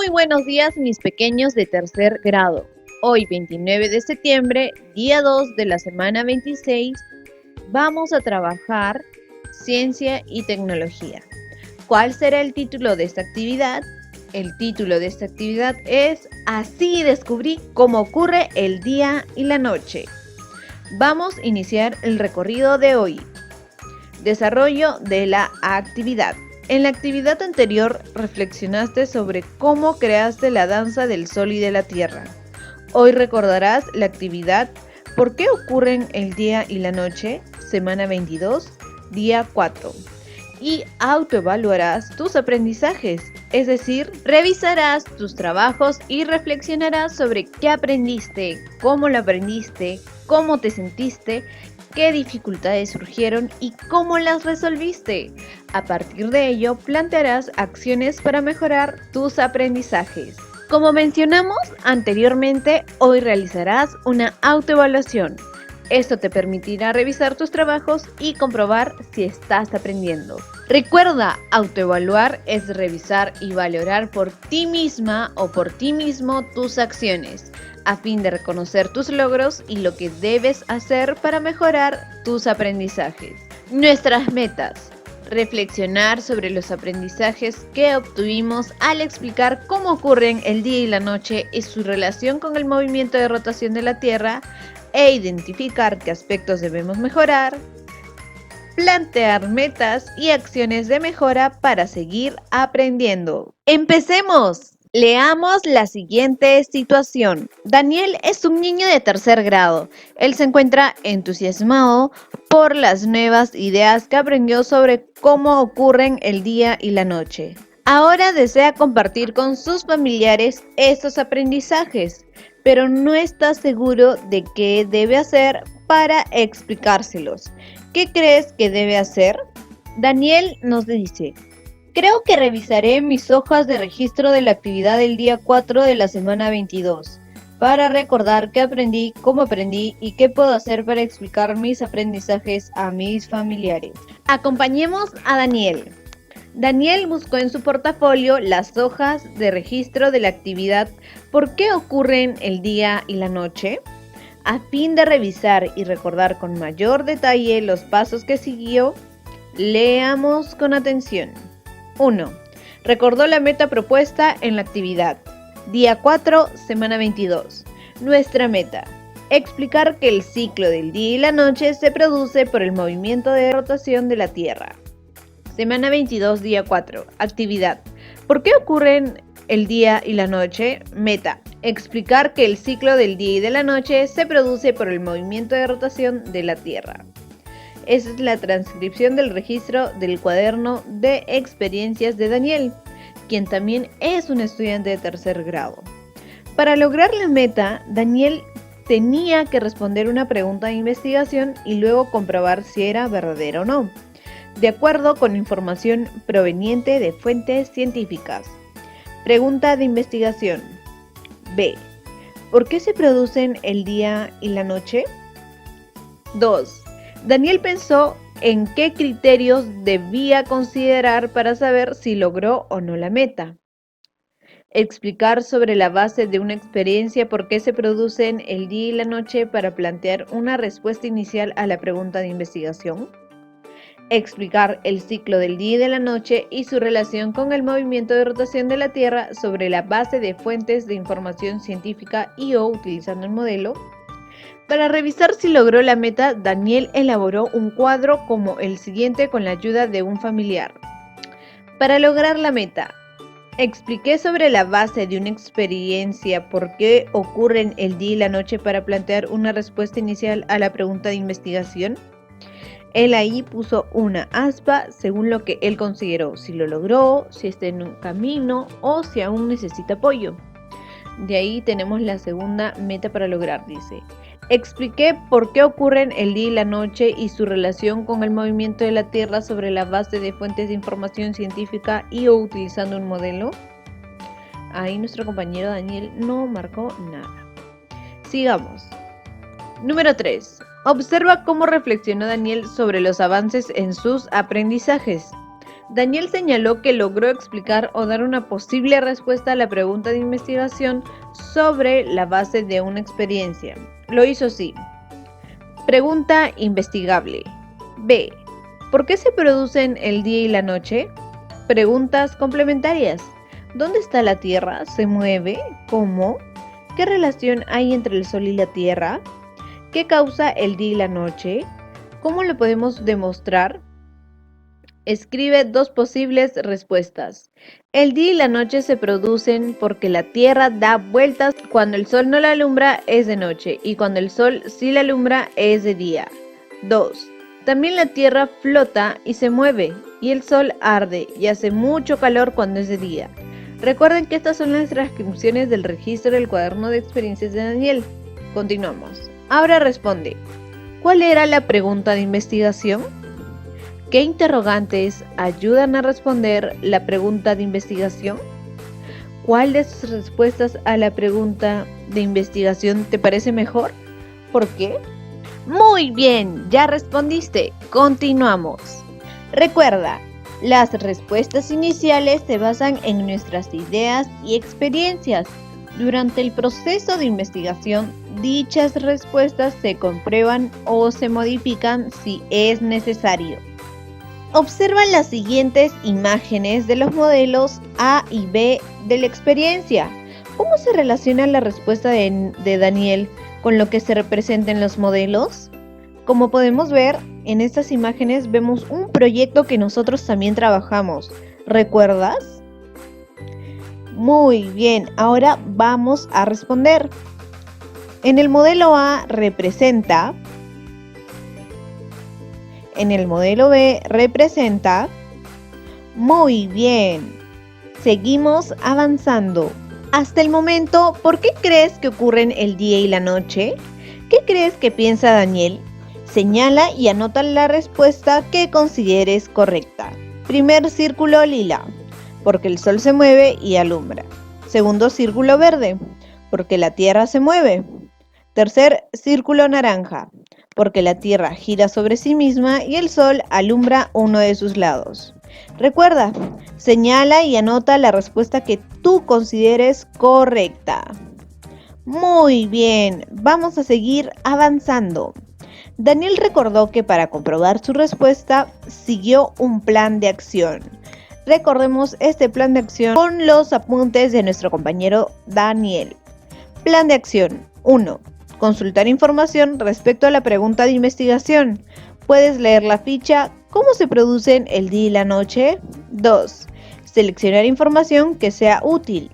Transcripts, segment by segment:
buenos días, mis pequeños de tercer grado. Hoy, 29 de septiembre, día 2 de la semana 26, vamos a trabajar ciencia y tecnología. ¿Cuál será el título de esta actividad? El título de esta actividad es Así descubrí cómo ocurre el día y la noche. Vamos a iniciar el recorrido de hoy. Desarrollo de la actividad. En la actividad anterior reflexionaste sobre cómo creaste la danza del sol y de la tierra. Hoy recordarás la actividad ¿Por qué ocurren el día y la noche? Semana 22, día 4. Y autoevaluarás tus aprendizajes, es decir, revisarás tus trabajos y reflexionarás sobre qué aprendiste, cómo lo aprendiste, cómo te sentiste, qué dificultades surgieron y cómo las resolviste. A partir de ello, plantearás acciones para mejorar tus aprendizajes. Como mencionamos anteriormente, hoy realizarás una autoevaluación. Esto te permitirá revisar tus trabajos y comprobar si estás aprendiendo. Recuerda, autoevaluar es revisar y valorar por ti misma o por ti mismo tus acciones, a fin de reconocer tus logros y lo que debes hacer para mejorar tus aprendizajes. Nuestras metas. Reflexionar sobre los aprendizajes que obtuvimos al explicar cómo ocurren el día y la noche y su relación con el movimiento de rotación de la Tierra e identificar qué aspectos debemos mejorar, plantear metas y acciones de mejora para seguir aprendiendo. ¡Empecemos! Leamos la siguiente situación. Daniel es un niño de tercer grado. Él se encuentra entusiasmado por las nuevas ideas que aprendió sobre cómo ocurren el día y la noche. Ahora desea compartir con sus familiares estos aprendizajes, pero no está seguro de qué debe hacer para explicárselos. ¿Qué crees que debe hacer? Daniel nos dice: creo que revisaré mis hojas de registro de la actividad del día 4 de la semana 22 para recordar qué aprendí, cómo aprendí y qué puedo hacer para explicar mis aprendizajes a mis familiares. Acompañemos a Daniel. Daniel buscó en su portafolio las hojas de registro de la actividad ¿Por qué ocurren el día y la noche? A fin de revisar y recordar con mayor detalle los pasos que siguió, leamos con atención. 1. Recordó la meta propuesta en la actividad. Día 4, semana 22. Nuestra meta: explicar que el ciclo del día y la noche se produce por el movimiento de rotación de la Tierra. Semana 22, día 4. Actividad: ¿por qué ocurren el día y la noche? Meta: explicar que el ciclo del día y de la noche se produce por el movimiento de rotación de la Tierra. Esa es la transcripción del registro del cuaderno de experiencias de Daniel, quien también es un estudiante de tercer grado. Para lograr la meta, Daniel tenía que responder una pregunta de investigación y luego comprobar si era verdadera o no, de acuerdo con información proveniente de fuentes científicas. Pregunta de investigación. B. ¿Por qué se producen el día y la noche? 2. Daniel pensó en qué criterios debía considerar para saber si logró o no la meta. Explicar sobre la base de una experiencia por qué se producen el día y la noche para plantear una respuesta inicial a la pregunta de investigación. Explicar el ciclo del día y de la noche y su relación con el movimiento de rotación de la Tierra sobre la base de fuentes de información científica y/o utilizando el modelo. Para revisar si logró la meta, Daniel elaboró un cuadro como el siguiente con la ayuda de un familiar. Para lograr la meta, expliqué sobre la base de una experiencia por qué ocurren el día y la noche para plantear una respuesta inicial a la pregunta de investigación. Él ahí puso una aspa según lo que él consideró, si lo logró, si está en un camino o si aún necesita apoyo. De ahí tenemos la segunda meta para lograr, dice. Expliqué por qué ocurren el día y la noche y su relación con el movimiento de la Tierra sobre la base de fuentes de información científica y/o utilizando un modelo. Ahí nuestro compañero Daniel no marcó nada. Sigamos. Número 3. Observa cómo reflexionó Daniel sobre los avances en sus aprendizajes. Daniel señaló que logró explicar o dar una posible respuesta a la pregunta de investigación sobre la base de una experiencia. Lo hizo así. Pregunta investigable. B. ¿Por qué se producen el día y la noche? Preguntas complementarias. ¿Dónde está la Tierra? ¿Se mueve? ¿Cómo? ¿Qué relación hay entre el Sol y la Tierra? ¿Qué causa el día y la noche? ¿Cómo lo podemos demostrar? Escribe dos posibles respuestas. El día y la noche se producen porque la Tierra da vueltas. Cuando el Sol no la alumbra es de noche y cuando el Sol sí la alumbra es de día. 2. También la Tierra flota y se mueve y el Sol arde y hace mucho calor cuando es de día. Recuerden que estas son las transcripciones del registro del cuaderno de experiencias de Daniel. Continuamos. Ahora responde. ¿Cuál era la pregunta de investigación? ¿Qué interrogantes ayudan a responder la pregunta de investigación? ¿Cuál de sus respuestas a la pregunta de investigación te parece mejor? ¿Por qué? Muy bien, ya respondiste. Continuamos. Recuerda, las respuestas iniciales se basan en nuestras ideas y experiencias. Durante el proceso de investigación, dichas respuestas se comprueban o se modifican si es necesario. Observa las siguientes imágenes de los modelos A y B de la experiencia. ¿Cómo se relaciona la respuesta de Daniel con lo que se representa en los modelos? Como podemos ver, en estas imágenes vemos un proyecto que nosotros también trabajamos. ¿Recuerdas? Muy bien, ahora vamos a responder. En el modelo A representa, en el modelo B representa. Muy bien, seguimos avanzando. Hasta el momento, ¿por qué crees que ocurren el día y la noche? ¿Qué crees que piensa Daniel? Señala y anota la respuesta que consideres correcta. Primer círculo lila, porque el sol se mueve y alumbra. Segundo círculo verde, porque la tierra se mueve. Tercer círculo naranja, porque la tierra gira sobre sí misma y el sol alumbra uno de sus lados. Recuerda, señala y anota la respuesta que tú consideres correcta. Muy bien, vamos a seguir avanzando. Daniel recordó que para comprobar su respuesta siguió un plan de acción. Recordemos este plan de acción con los apuntes de nuestro compañero Daniel. Plan de acción 1. Consultar información respecto a la pregunta de investigación. Puedes leer la ficha ¿Cómo se producen el día y la noche? 2. Seleccionar información que sea útil.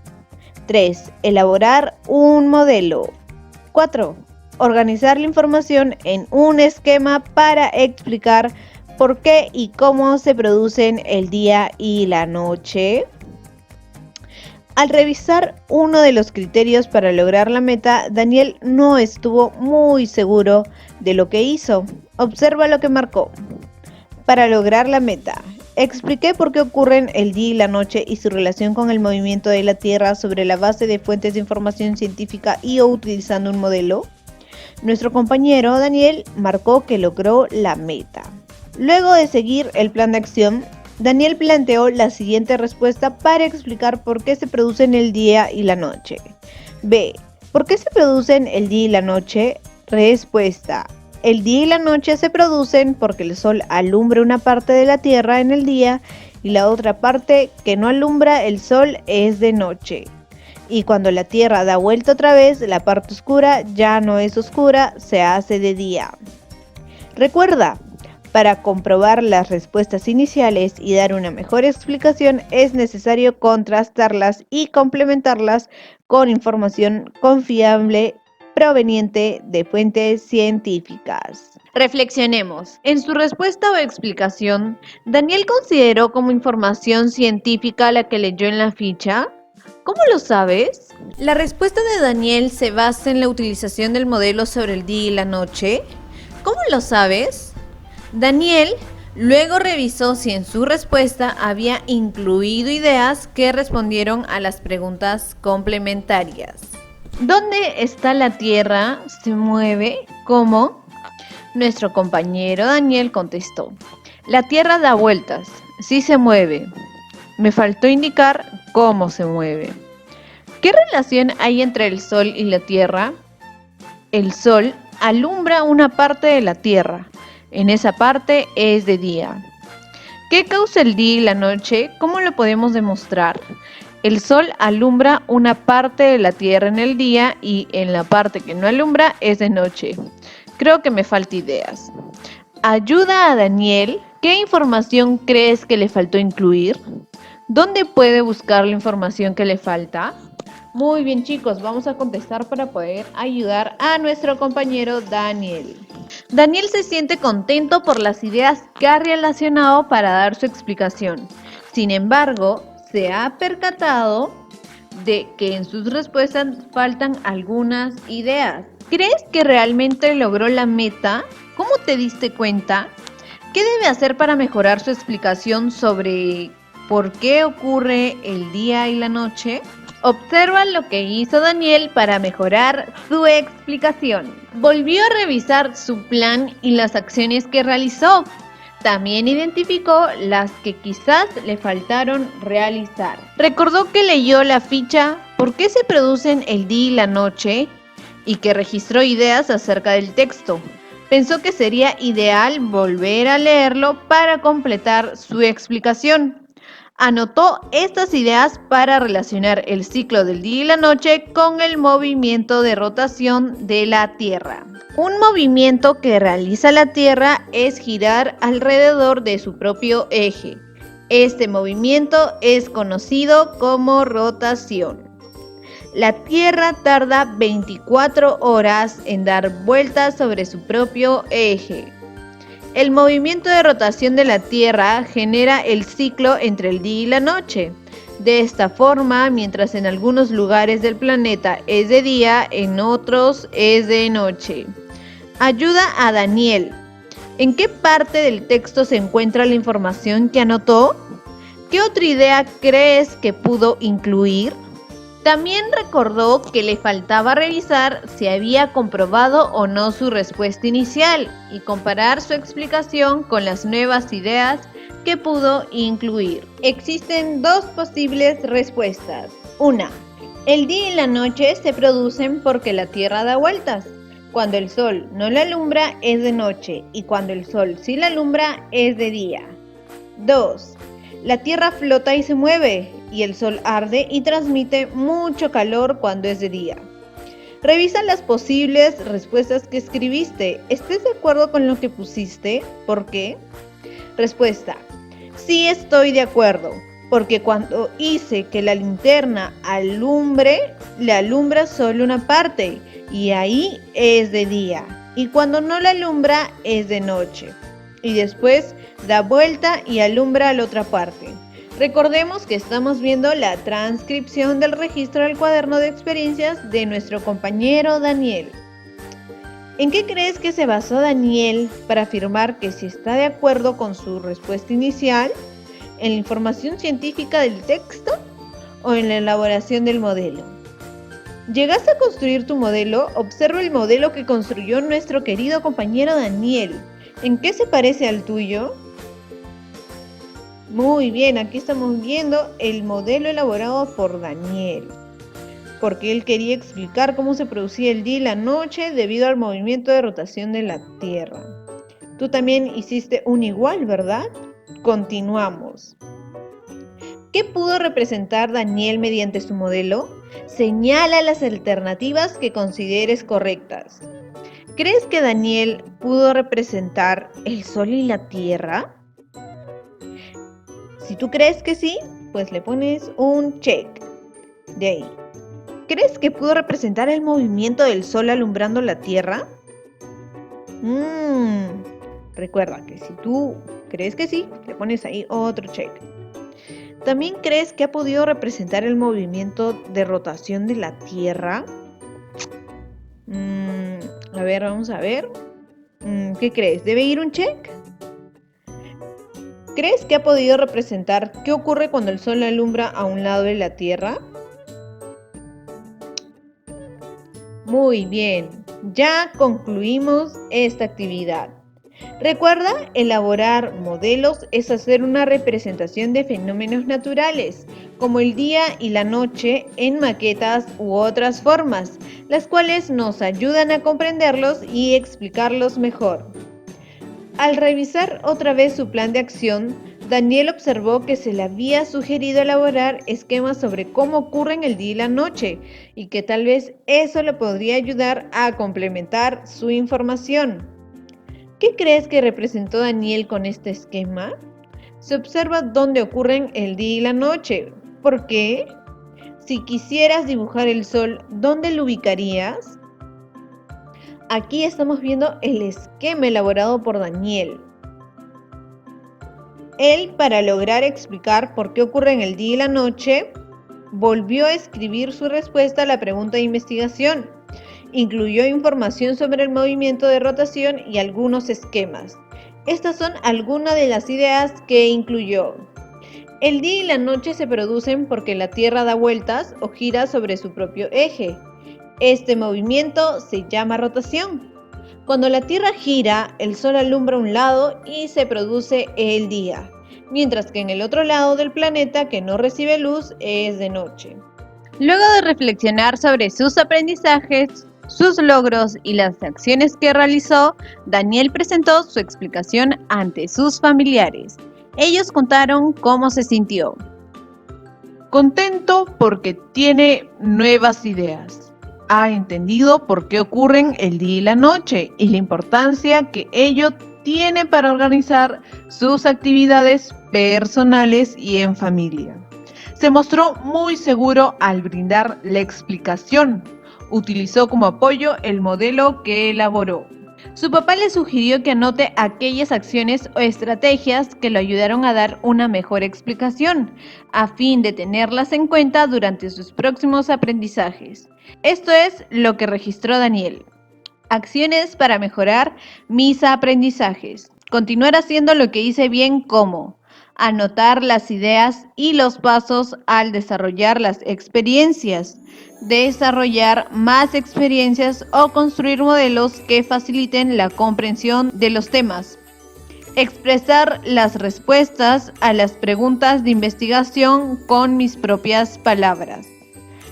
3. Elaborar un modelo. 4. Organizar la información en un esquema para explicar por qué y cómo se producen el día y la noche. Al revisar uno de los criterios para lograr la meta, Daniel no estuvo muy seguro de lo que hizo. Observa lo que marcó. Para lograr la meta, expliqué por qué ocurren el día y la noche y su relación con el movimiento de la Tierra sobre la base de fuentes de información científica y o utilizando un modelo. Nuestro compañero Daniel marcó que logró la meta. Luego de seguir el plan de acción, Daniel planteó la siguiente respuesta para explicar por qué se producen el día y la noche. B. ¿Por qué se producen el día y la noche? Respuesta. El día y la noche se producen porque el sol alumbra una parte de la Tierra en el día y la otra parte que no alumbra el sol es de noche. Y cuando la Tierra da vuelta otra vez, la parte oscura ya no es oscura, se hace de día. Recuerda, para comprobar las respuestas iniciales y dar una mejor explicación es necesario contrastarlas y complementarlas con información confiable proveniente de fuentes científicas. Reflexionemos. En su respuesta o explicación, ¿Daniel consideró como información científica la que leyó en la ficha? ¿Cómo lo sabes? ¿La respuesta de Daniel se basa en la utilización del modelo sobre el día y la noche? ¿Cómo lo sabes? Daniel luego revisó si en su respuesta había incluido ideas que respondieron a las preguntas complementarias. ¿Dónde está la Tierra? ¿Se mueve? ¿Cómo? Nuestro compañero Daniel contestó: la Tierra da vueltas. sí se mueve. Me faltó indicar cómo se mueve. ¿Qué relación hay entre el Sol y la Tierra? El Sol alumbra una parte de la Tierra. En esa parte es de día. ¿Qué causa el día y la noche? ¿Cómo lo podemos demostrar? El Sol alumbra una parte de la Tierra en el día y en la parte que no alumbra es de noche. Creo que me faltan ideas. Ayuda a Daniel. ¿Qué información crees que le faltó incluir? ¿Dónde puede buscar la información que le falta? Muy bien, chicos, vamos a contestar para poder ayudar a nuestro compañero Daniel. Daniel se siente contento por las ideas que ha relacionado para dar su explicación. Sin embargo, se ha percatado de que en sus respuestas faltan algunas ideas. ¿Crees que realmente logró la meta? ¿Cómo te diste cuenta? ¿Qué debe hacer para mejorar su explicación sobre por qué ocurre el día y la noche? Observa lo que hizo Daniel para mejorar su explicación. Volvió a revisar su plan y las acciones que realizó. También identificó las que quizás le faltaron realizar. Recordó que leyó la ficha ¿Por qué se producen el día y la noche? Y que registró ideas acerca del texto. Pensó que sería ideal volver a leerlo para completar su explicación. Anotó estas ideas para relacionar el ciclo del día y la noche con el movimiento de rotación de la Tierra. Un movimiento que realiza la Tierra es girar alrededor de su propio eje. Este movimiento es conocido como rotación. La Tierra tarda 24 horas en dar vueltas sobre su propio eje. El movimiento de rotación de la Tierra genera el ciclo entre el día y la noche. De esta forma, mientras en algunos lugares del planeta es de día, en otros es de noche. Ayuda a Daniel. ¿En qué parte del texto se encuentra la información que anotó? ¿Qué otra idea crees que pudo incluir? También recordó que le faltaba revisar si había comprobado o no su respuesta inicial y comparar su explicación con las nuevas ideas que pudo incluir. Existen dos posibles respuestas. Una, el día y la noche se producen porque la Tierra da vueltas. Cuando el Sol no la alumbra es de noche y cuando el Sol sí la alumbra es de día. 2. La Tierra flota y se mueve y el Sol arde y transmite mucho calor cuando es de día. Revisa las posibles respuestas que escribiste. ¿Estás de acuerdo con lo que pusiste? ¿Por qué? Respuesta. Sí estoy de acuerdo, porque cuando hice que la linterna le alumbra solo una parte y ahí es de día. Y cuando no la alumbra es de noche. Y después da vuelta y alumbra a la otra parte. Recordemos que estamos viendo la transcripción del registro del cuaderno de experiencias de nuestro compañero Daniel. ¿En qué crees que se basó Daniel para afirmar que si está de acuerdo con su respuesta inicial? ¿En la información científica del texto o en la elaboración del modelo? ¿Llegaste a construir tu modelo? Observa el modelo que construyó nuestro querido compañero Daniel. ¿En qué se parece al tuyo? Muy bien, aquí estamos viendo el modelo elaborado por Daniel, porque él quería explicar cómo se producía el día y la noche debido al movimiento de rotación de la Tierra. Tú también hiciste un igual, ¿verdad? Continuamos. ¿Qué pudo representar Daniel mediante su modelo? Señala las alternativas que consideres correctas. ¿Crees que Daniel pudo representar el Sol y la Tierra? Si tú crees que sí, pues le pones un check de ahí. ¿Crees que pudo representar el movimiento del Sol alumbrando la Tierra? Recuerda que si tú crees que sí, le pones ahí otro check. ¿También crees que ha podido representar el movimiento de rotación de la Tierra? A ver, vamos a ver. ¿Qué crees? ¿Debe ir un check? ¿Crees que ha podido representar qué ocurre cuando el Sol alumbra a un lado de la Tierra? Muy bien, ya concluimos esta actividad. Recuerda, elaborar modelos es hacer una representación de fenómenos naturales, como el día y la noche, en maquetas u otras formas, las cuales nos ayudan a comprenderlos y explicarlos mejor. Al revisar otra vez su plan de acción, Daniel observó que se le había sugerido elaborar esquemas sobre cómo ocurren el día y la noche, y que tal vez eso le podría ayudar a complementar su información. ¿Qué crees que representó Daniel con este esquema? Se observa dónde ocurren el día y la noche. ¿Por qué? Si quisieras dibujar el sol, ¿dónde lo ubicarías? Aquí estamos viendo el esquema elaborado por Daniel. Él, para lograr explicar por qué ocurren el día y la noche, volvió a escribir su respuesta a la pregunta de investigación. Incluyó información sobre el movimiento de rotación y algunos esquemas. Estas son algunas de las ideas que incluyó. El día y la noche se producen porque la Tierra da vueltas o gira sobre su propio eje. Este movimiento se llama rotación. Cuando la Tierra gira, el Sol alumbra un lado y se produce el día, mientras que en el otro lado del planeta, que no recibe luz, es de noche. Luego de reflexionar sobre sus aprendizajes, sus logros y las acciones que realizó, Daniel presentó su explicación ante sus familiares. Ellos contaron cómo se sintió. Contento porque tiene nuevas ideas. Ha entendido por qué ocurren el día y la noche y la importancia que ello tiene para organizar sus actividades personales y en familia. Se mostró muy seguro al brindar la explicación. Utilizó como apoyo el modelo que elaboró. Su papá le sugirió que anote aquellas acciones o estrategias que lo ayudaron a dar una mejor explicación, a fin de tenerlas en cuenta durante sus próximos aprendizajes. Esto es lo que registró Daniel. Acciones para mejorar mis aprendizajes. Continuar haciendo lo que hice bien, como anotar las ideas y los pasos al desarrollar las experiencias, desarrollar más experiencias o construir modelos que faciliten la comprensión de los temas, expresar las respuestas a las preguntas de investigación con mis propias palabras.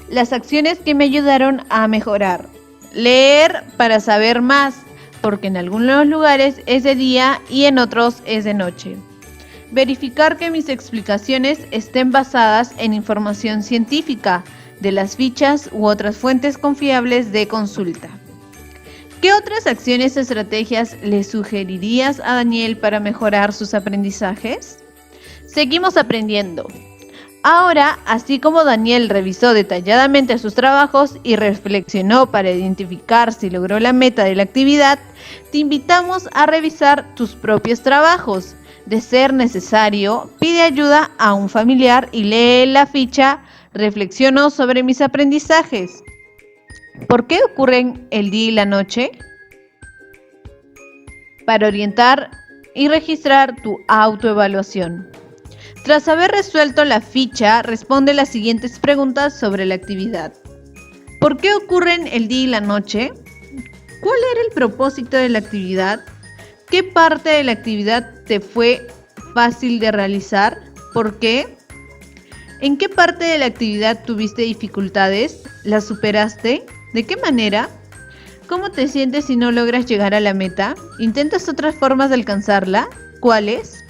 Las acciones que me ayudaron a mejorar: leer para saber más, porque en algunos lugares es de día y en otros es de noche. Verificar que mis explicaciones estén basadas en información científica, de las fichas u otras fuentes confiables de consulta. ¿Qué otras acciones o estrategias le sugerirías a Daniel para mejorar sus aprendizajes? Seguimos aprendiendo. Ahora, así como Daniel revisó detalladamente sus trabajos y reflexionó para identificar si logró la meta de la actividad, te invitamos a revisar tus propios trabajos. De ser necesario, pide ayuda a un familiar y lee la ficha "Reflexiono sobre mis aprendizajes". ¿Por qué ocurren el día y la noche? Para orientar y registrar tu autoevaluación. Tras haber resuelto la ficha, responde las siguientes preguntas sobre la actividad. ¿Por qué ocurren el día y la noche? ¿Cuál era el propósito de la actividad? ¿Qué parte de la actividad te fue fácil de realizar? ¿Por qué? ¿En qué parte de la actividad tuviste dificultades? ¿Las superaste? ¿De qué manera? ¿Cómo te sientes si no logras llegar a la meta? ¿Intentas otras formas de alcanzarla? ¿Cuáles?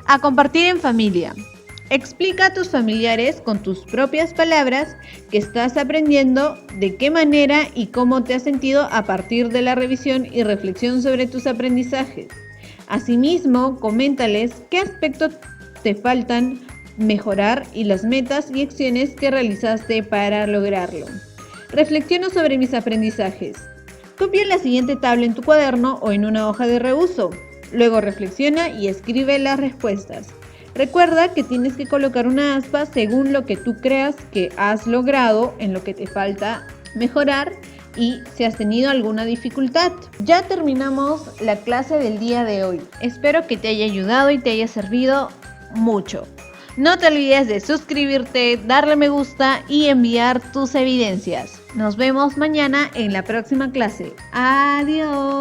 A compartir en familia. Explica a tus familiares con tus propias palabras que estás aprendiendo, de qué manera y cómo te has sentido a partir de la revisión y reflexión sobre tus aprendizajes. Asimismo, coméntales qué aspectos te faltan mejorar y las metas y acciones que realizaste para lograrlo. Reflexiono sobre mis aprendizajes. Copia la siguiente tabla en tu cuaderno o en una hoja de reuso. Luego reflexiona y escribe las respuestas. Recuerda que tienes que colocar una aspa según lo que tú creas que has logrado, en lo que te falta mejorar y si has tenido alguna dificultad. Ya terminamos la clase del día de hoy. Espero que te haya ayudado y te haya servido mucho. No te olvides de suscribirte, darle me gusta y enviar tus evidencias. Nos vemos mañana en la próxima clase. Adiós.